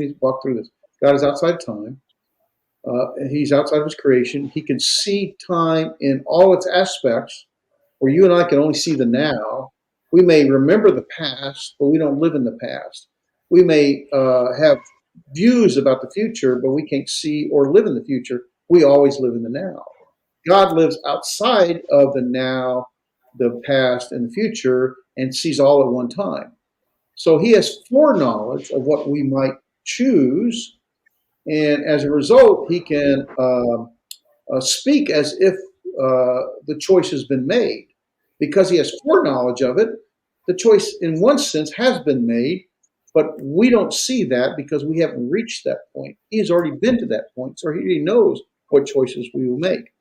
me walk through this. God is outside of time. He's outside of his creation. He can see time in all its aspects, where you and I can only see the now. We may remember the past, but we don't live in the past. We may have views about the future, but we can't see or live in the future. We always live in the now. God lives outside of the now, the past, and the future, and sees all at one time. So he has foreknowledge of what we might choose, and as a result, he can speak as if the choice has been made. Because he has foreknowledge of it, the choice, in one sense, has been made, but we don't see that because we haven't reached that point. He has already been to that point, so he knows what choices we will make.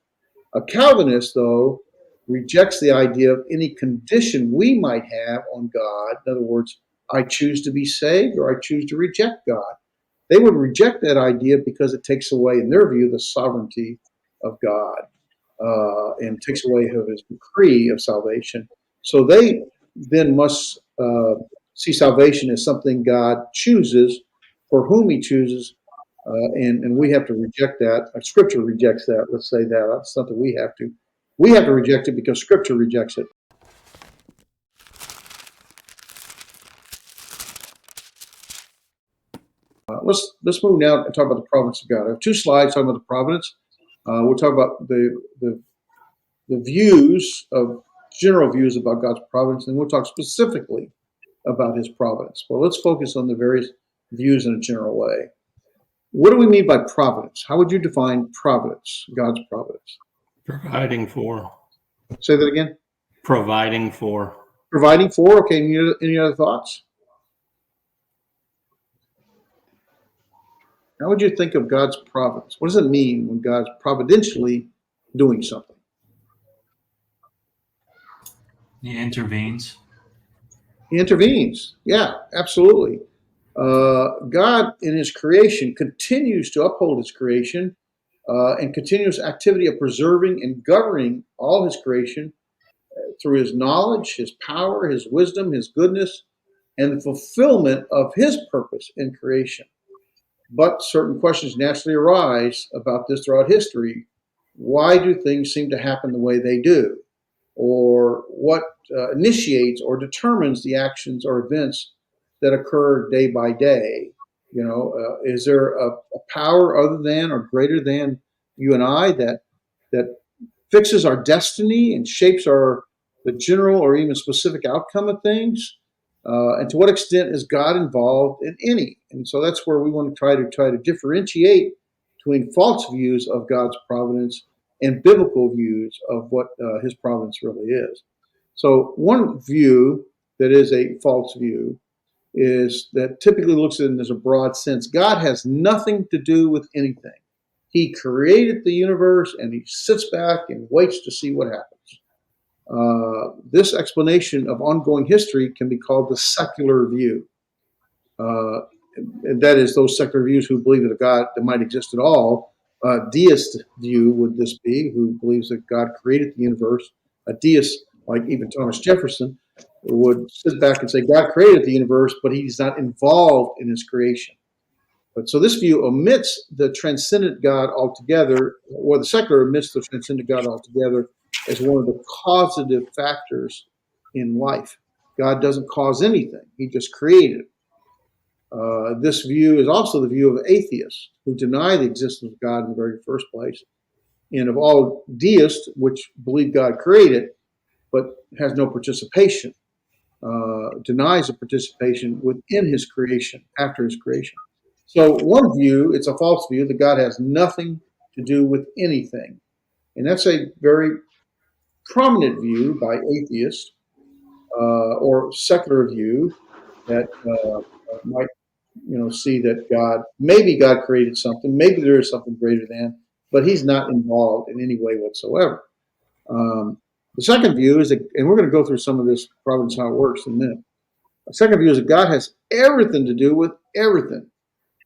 A Calvinist, though, rejects the idea of any condition we might have on God. In other words, I choose to be saved or I choose to reject God. They would reject that idea because it takes away, in their view, the sovereignty of God and takes away his decree of salvation. So they then must see salvation as something God chooses for whom he chooses, and we have to reject that. Scripture rejects that. Let's say that. That's something we have to. We have to reject it because Scripture rejects it. Let's move now and talk about the providence of God. I have two slides talking about the providence. We'll talk about the views of general views about God's providence, and we'll talk specifically about his providence. Well, let's focus on the various views in a general way. What do we mean by providence? How would you define providence, God's providence? Providing for. Say that again. Providing for. Providing for. Okay. Any other thoughts? How would you think of God's providence? What does it mean when God's providentially doing something? He intervenes. He intervenes. Yeah, absolutely. God in his creation continues to uphold his creation and continuous activity of preserving and governing all his creation through his knowledge, his power, his wisdom, his goodness, and the fulfillment of his purpose in creation. But certain questions naturally arise about this throughout history. Why do things seem to happen the way they do? Or what initiates or determines the actions or events that occur day by day? Is there a power other than or greater than you and I that fixes our destiny and shapes the general or even specific outcome of things? And to what extent is God involved in any? And so that's where we want to try to differentiate between false views of God's providence and biblical views of what his providence really is. So one view that is a false view is that typically looks at it as a broad sense. God has nothing to do with anything. He created the universe and he sits back and waits to see what happens. This explanation of ongoing history can be called the secular view. And that is those secular views who believe that a God that might exist at all. A deist view would this be, who believes that God created the universe. A deist, like even Thomas Jefferson, would sit back and say God created the universe, but he's not involved in his creation. But so this view omits the transcendent God altogether, or the secular omits the transcendent God altogether as one of the causative factors in life. God doesn't cause anything. He just created. This view is also the view of atheists who deny the existence of God in the very first place, and of all deists, which believe God created, but has no participation, denies a participation within his creation, after his creation. So one view, it's a false view, that God has nothing to do with anything. And that's a very prominent view by atheists or secular view that might see that maybe God created something, maybe there is something greater than, but he's not involved in any way whatsoever. The second view is that, and we're going to go through some of this providence, how it works in a minute. The second view is that God has everything to do with everything.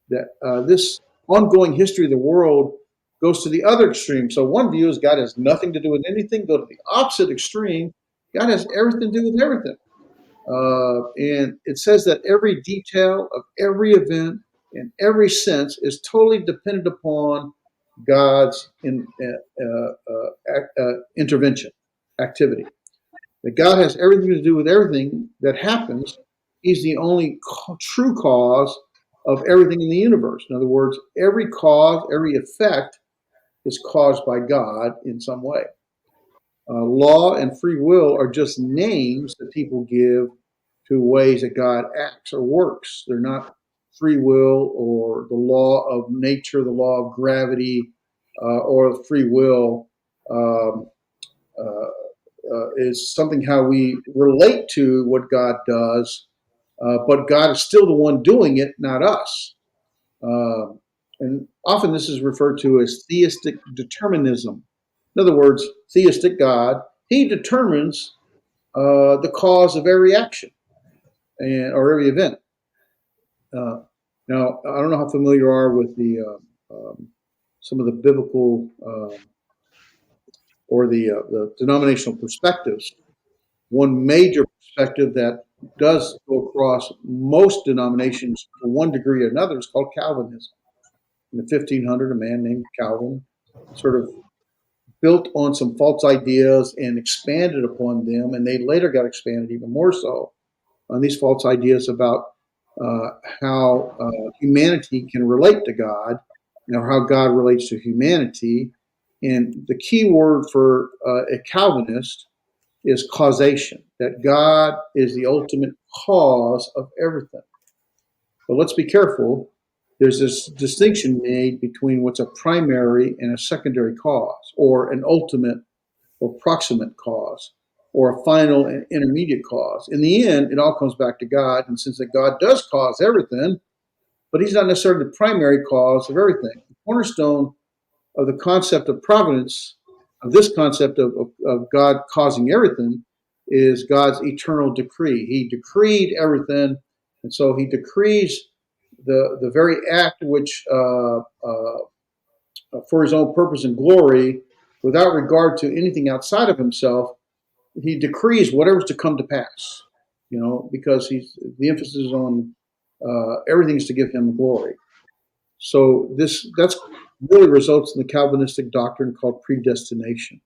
That this ongoing history of the world goes to the other extreme. So one view is God has nothing to do with anything. Go to the opposite extreme. God has everything to do with everything. And it says that every detail of every event in every sense is totally dependent upon God's intervention, activity. That God has everything to do with everything that happens. He's the only true cause of everything in the universe. In other words, every cause, every effect is caused by God in some way. Law and free will are just names that people give to ways that God acts or works. They're not free will or the law of nature, the law of gravity, or free will. Um, is something how we relate to what God does, but God is still the one doing it, not us. And often this is referred to as theistic determinism. In other words, theistic God, he determines the cause of every action or every event. Now, I don't know how familiar you are with some of the biblical or the denominational perspectives. One major perspective that does go across most denominations to one degree or another is called Calvinism. In the 1500, a man named Calvin sort of built on some false ideas and expanded upon them, and they later got expanded even more so on these false ideas about how humanity can relate to God, how God relates to humanity. And the key word for a Calvinist is causation, that God is the ultimate cause of everything. But let's be careful. There's this distinction made between what's a primary and a secondary cause, or an ultimate or proximate cause, or a final and intermediate cause. In the end, it all comes back to God, and since that God does cause everything, but he's not necessarily the primary cause of everything. The cornerstone of the concept of providence, of this concept of God causing everything, is God's eternal decree. He decreed everything, and so he decrees the very act which, for his own purpose and glory, without regard to anything outside of himself, he decrees whatever's to come to pass. Because the emphasis is on everything's to give him glory. So that's really results in the Calvinistic doctrine called predestination.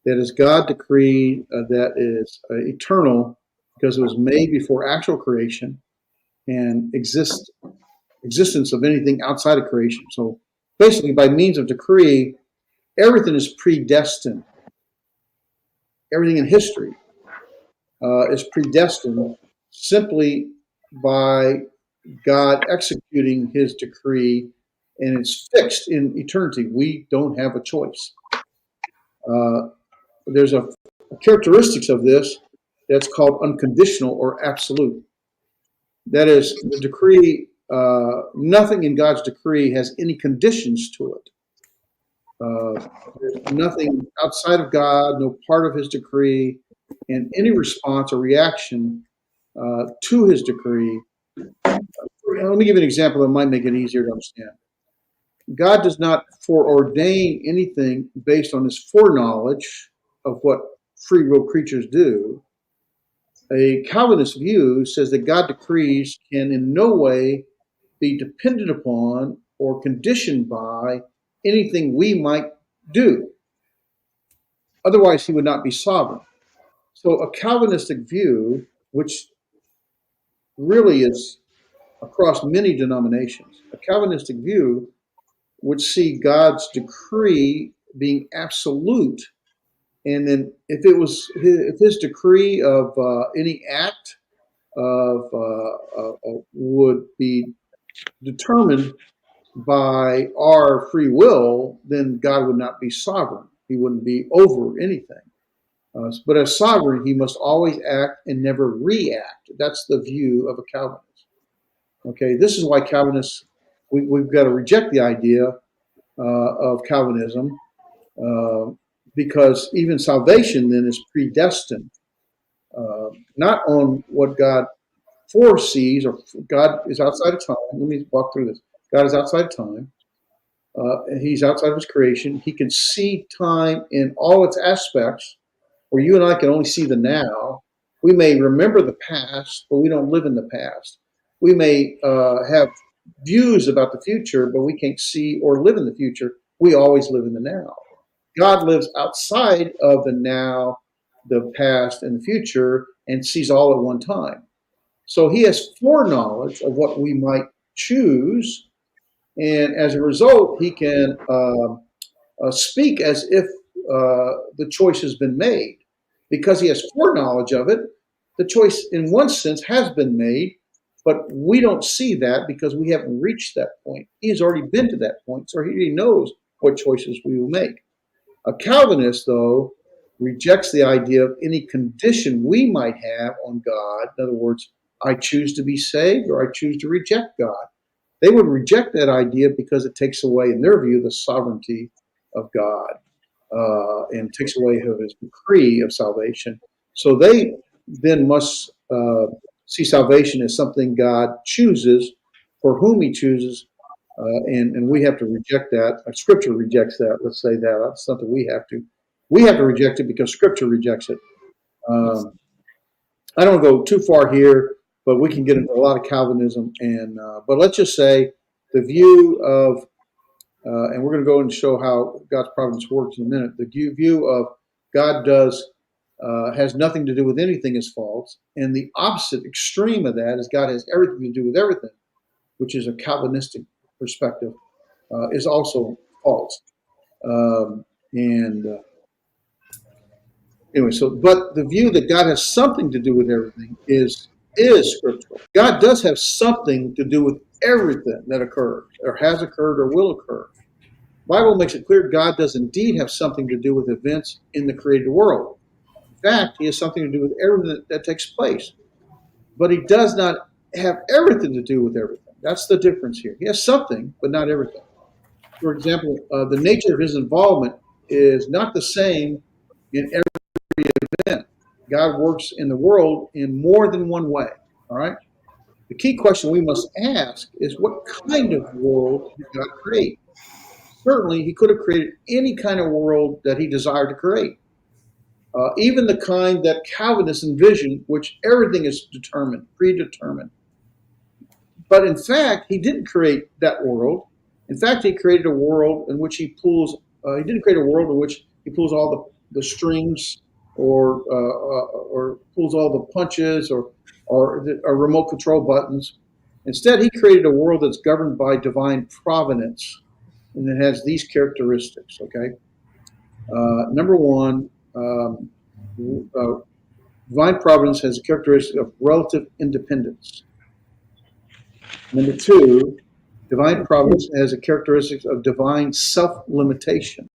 That is God decree that is eternal because it was made before actual creation and existence of anything outside of creation. So basically, by means of decree, everything is predestined. Everything in history is predestined simply by God executing his decree, and it's fixed in eternity. We don't have a choice. There's a characteristics of this that's called unconditional or absolute. That is, the decree, nothing in God's decree has any conditions to it. There's nothing outside of God, no part of his decree, and any response or reaction to his decree. Let me give you an example that might make it easier to understand. God does not foreordain anything based on his foreknowledge of what free will creatures do. A Calvinist view says that God decrees can in no way be dependent upon or conditioned by anything we might do. Otherwise, he would not be sovereign. So a Calvinistic view, which really is across many denominations, a Calvinistic view would see God's decree being absolute. And then if his decree of any act would be determined by our free will, then God would not be sovereign. He wouldn't be over anything. But as sovereign, he must always act and never react. That's the view of a Calvinist. Okay, this is why Calvinists, we've got to reject the idea of Calvinism because even salvation then is predestined, not on what God foresees, or God is outside of time. Let me walk through this. God is outside of time. He's outside of his creation. He can see time in all its aspects, where you and I can only see the now. We may remember the past, but we don't live in the past. We may have views about the future, but we can't see or live in the future. We always live in the now. God lives outside of the now, the past, and the future, and sees all at one time. So he has foreknowledge of what we might choose, and as a result, he can speak as if the choice has been made. Because he has foreknowledge of it, the choice, in one sense, has been made, but we don't see that because we haven't reached that point. He has already been to that point, so he already knows what choices we will make. A Calvinist, though, rejects the idea of any condition we might have on God. In other words, I choose to be saved or I choose to reject God. They would reject that idea because it takes away, in their view, the sovereignty of God and takes away his decree of salvation. So they then must see salvation as something God chooses for whom he chooses, and we have to reject that. Scripture rejects that. Let's say that. That's something we have to. We have to reject it because Scripture rejects it. I don't go too far here, but we can get into a lot of Calvinism. But let's just say the view of, and we're going to go and show how God's providence works in a minute. The view of God has nothing to do with anything is false, and the opposite extreme of that is God has everything to do with everything, which is a Calvinistic perspective, is also false. And anyway, but the view that God has something to do with everything is scriptural. God does have something to do with everything that occurs, or has occurred, or will occur. The Bible makes it clear God does indeed have something to do with events in the created world. In fact, he has something to do with everything that takes place. But he does not have everything to do with everything. That's the difference here. He has something, but not everything. For example, the nature of his involvement is not the same in every event. God works in the world in more than one way. All right. The key question we must ask is, what kind of world did God create? Certainly, he could have created any kind of world that he desired to create, even the kind that Calvinists envisioned, which everything is determined, predetermined. But in fact, he didn't create that world. In fact, he created a world in which he pulls. He didn't create a world in which he pulls all the strings, or pulls all the punches, or remote control buttons. Instead, he created a world that's governed by divine providence, and it has these characteristics. Okay, number one, divine providence has a characteristic of relative independence. Number two, divine providence has a characteristic of divine self-limitation.